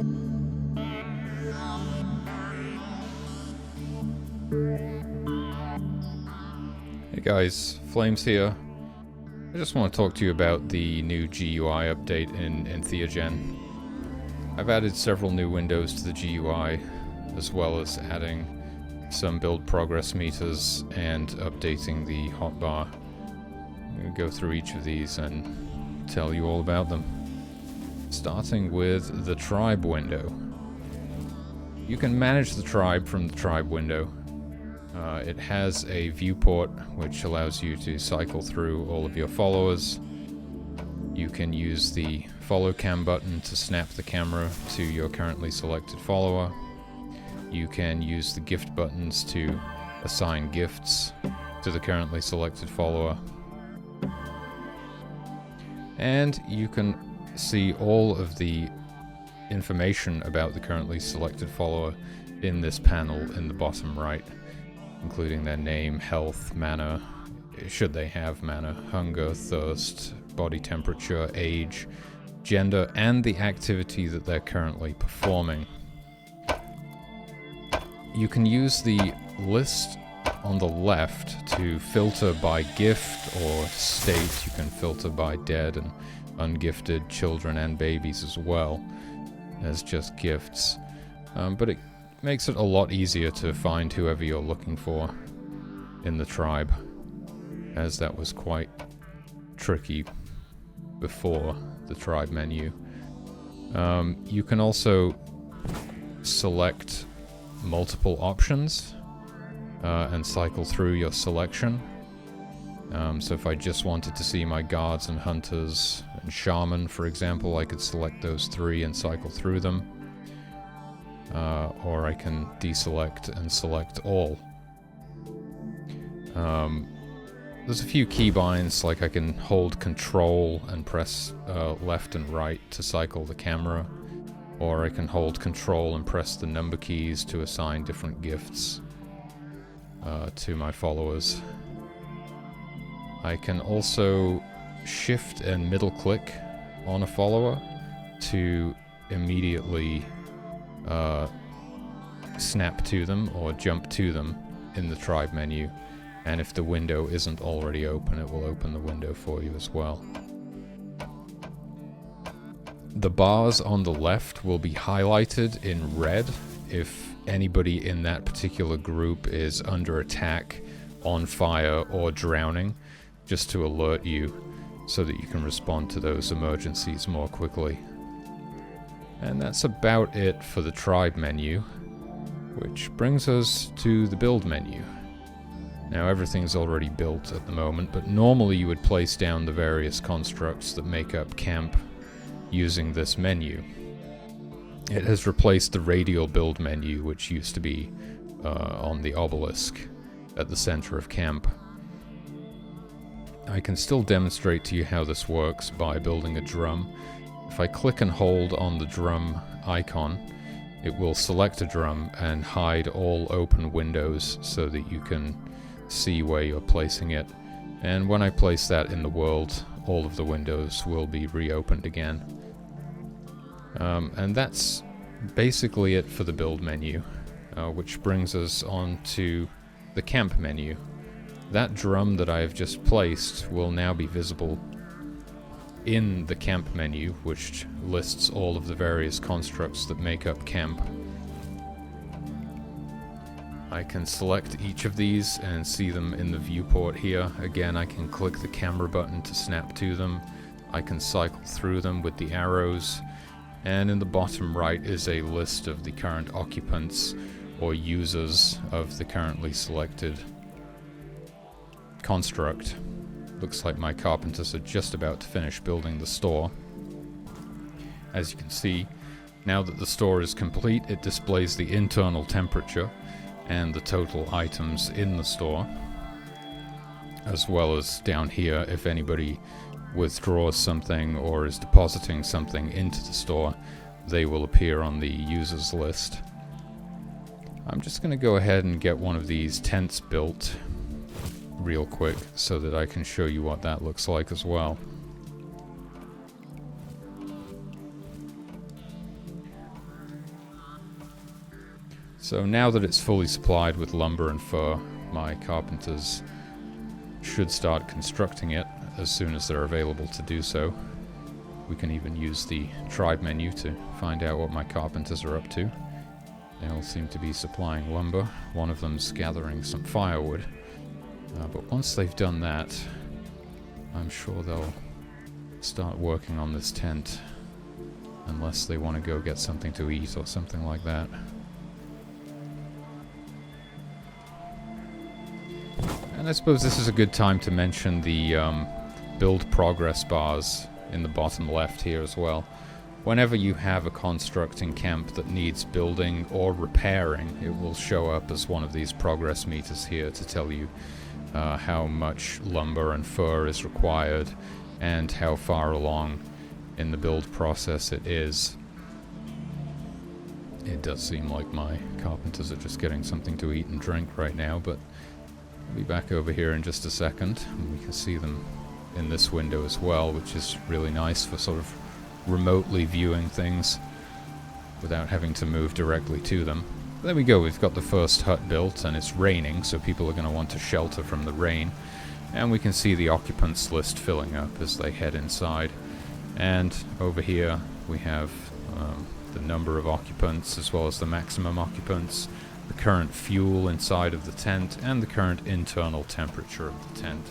Hey guys, Flames here. I just want to talk to you about the new GUI update in Entheogen. I've added several new windows to the GUI, as well as adding some build progress meters and updating the hotbar. I'm going to go through each of these and tell you all about them. Starting with the tribe window. You can manage the tribe from the tribe window. It has a viewport which allows you to cycle through all of your followers. You can use the follow cam button to snap the camera to your currently selected follower. You can use the gift buttons to assign gifts to the currently selected follower. And you can see all of the information about the currently selected follower in this panel in the bottom right, including their name, health, mana, should they have mana, hunger, thirst, body temperature, age, gender, and the activity that they're currently performing. You can use the list on the left to filter by gift or state. You can filter by dead and ungifted children and babies as well as just gifts. But it makes it a lot easier to find whoever you're looking for in the tribe, as that was quite tricky before the tribe menu. You can also select multiple options and cycle through your selection. So if I just wanted to see my guards and hunters and shaman, for example, I could select those three and cycle through them. Or I can deselect and select all. There's a few keybinds, like I can hold control and press left and right to cycle the camera, or I can hold control and press the number keys to assign different gifts to my followers. I can also shift and middle click on a follower to immediately snap to them or jump to them in the tribe menu, and if the window isn't already open, it will open the window for you as well. The bars on the left will be highlighted in red if anybody in that particular group is under attack, on fire, or drowning, just to alert you so that you can respond to those emergencies more quickly. And that's about it for the tribe menu, which brings us to the build menu. Now everything's already built at the moment, but normally you would place down the various constructs that make up camp using this menu. It has replaced the radial build menu, which used to be on the obelisk at the center of camp. I can still demonstrate to you how this works by building a drum. If I click and hold on the drum icon, it will select a drum and hide all open windows so that you can see where you're placing it. And when I place that in the world, all of the windows will be reopened again. And that's basically it for the build menu, which brings us on to the camp menu. That drum that I have just placed will now be visible in the camp menu, which lists all of the various constructs that make up camp. I can select each of these and see them in the viewport here. Again, I can click the camera button to snap to them. I can cycle through them with the arrows. And in the bottom right is a list of the current occupants or users of the currently selected construct. Looks like my carpenters are just about to finish building the store. As you can see, now that the store is complete, it displays the internal temperature and the total items in the store, as well as down here if anybody withdraws something or is depositing something into the store, they will appear on the users list. I'm just going to go ahead and get one of these tents built real quick so that I can show you what that looks like as well. So now that it's fully supplied with lumber and fur, my carpenters should start constructing it as soon as they're available to do so. We can even use the tribe menu to find out what my carpenters are up to. They all seem to be supplying lumber. One of them's gathering some firewood. But once they've done that, I'm sure they'll start working on this tent. Unless they want to go get something to eat or something like that. And I suppose this is a good time to mention the build progress bars in the bottom left here as well. Whenever you have a construct in camp that needs building or repairing, it will show up as one of these progress meters here to tell you how much lumber and fur is required and how far along in the build process it is. It does seem like my carpenters are just getting something to eat and drink right now, but I'll be back over here in just a second, and we can see them in this window as well, which is really nice for sort of remotely viewing things without having to move directly to them. There we go, we've got the first hut built, and it's raining, so people are going to want to shelter from the rain. And we can see the occupants list filling up as they head inside. And over here we have the number of occupants as well as the maximum occupants, the current fuel inside of the tent, and the current internal temperature of the tent.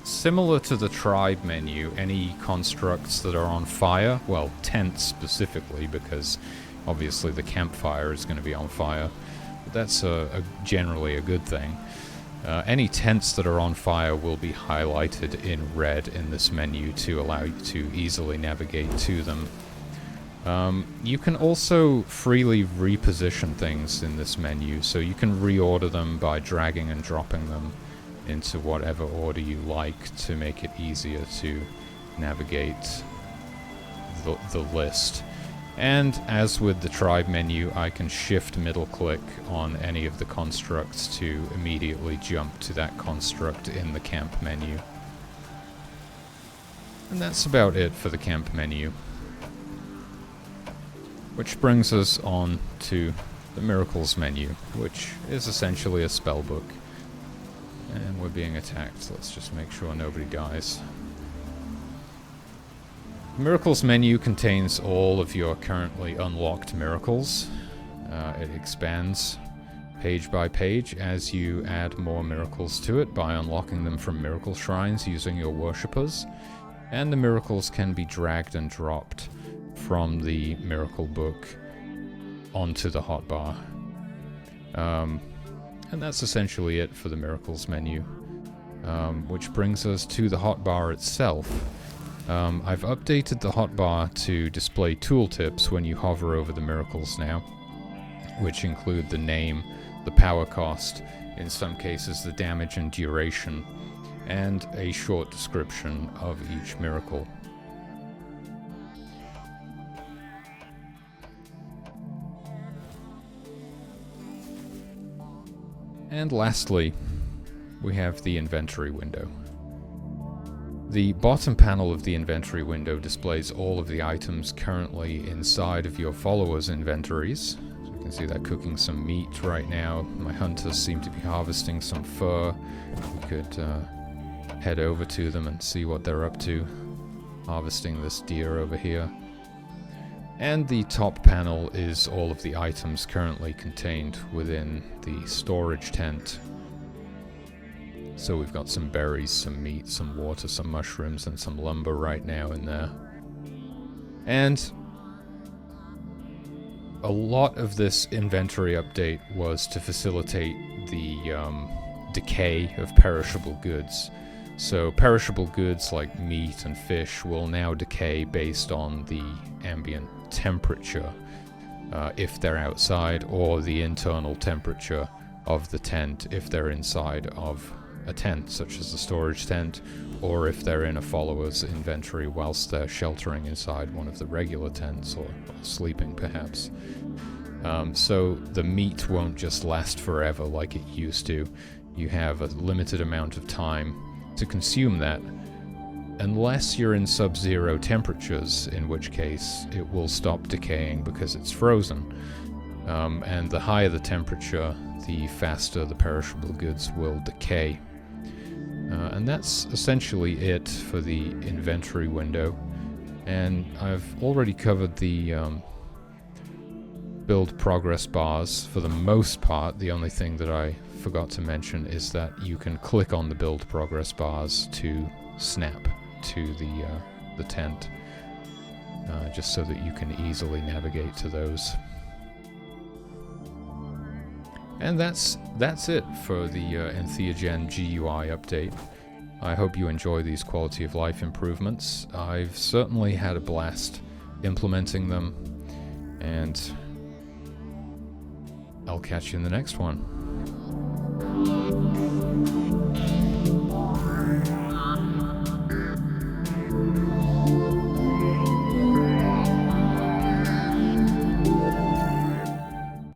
Similar to the tribe menu, any constructs that are on fire, well, tents specifically, because obviously the campfire is going to be on fire, but that's generally a good thing. Any tents that are on fire will be highlighted in red in this menu to allow you to easily navigate to them. You can also freely reposition things in this menu, so you can reorder them by dragging and dropping them into whatever order you like to make it easier to navigate the list. And as with the tribe menu, I can shift middle click on any of the constructs to immediately jump to that construct in the camp menu. And that's about it for the camp menu. Which brings us on to the miracles menu, which is essentially a spell book. And we're being attacked. Let's just make sure nobody dies. The miracles menu contains all of your currently unlocked miracles. It expands page by page as you add more miracles to it by unlocking them from miracle shrines using your worshippers. And the miracles can be dragged and dropped from the miracle book onto the hotbar. And that's essentially it for the miracles menu, which brings us to the hotbar itself. I've updated the hotbar to display tooltips when you hover over the miracles now, which include the name, the power cost, in some cases the damage and duration, and a short description of each miracle. And lastly, we have the inventory window. The bottom panel of the inventory window displays all of the items currently inside of your followers' inventories. So you can see they're cooking some meat right now. My hunters seem to be harvesting some fur. We could head over to them and see what they're up to. Harvesting this deer over here. And the top panel is all of the items currently contained within the storage tent. So we've got some berries, some meat, some water, some mushrooms, and some lumber right now in there. And a lot of this inventory update was to facilitate the decay of perishable goods. So perishable goods like meat and fish will now decay based on the ambient temperature if they're outside, or the internal temperature of the tent if they're inside of a tent, such as the storage tent, or if they're in a follower's inventory whilst they're sheltering inside one of the regular tents, or sleeping perhaps. So the meat won't just last forever like it used to. You have a limited amount of time to consume that, unless you're in sub-zero temperatures, in which case it will stop decaying because it's frozen. And the higher the temperature, the faster the perishable goods will decay. And that's essentially it for the inventory window. And I've already covered the build progress bars for the most part. The only thing that I forgot to mention is that you can click on the build progress bars to snap to the tent, just so that you can easily navigate to those. And that's it for the Entheogen GUI update. I hope you enjoy these quality of life improvements. I've certainly had a blast implementing them, and I'll catch you in the next one.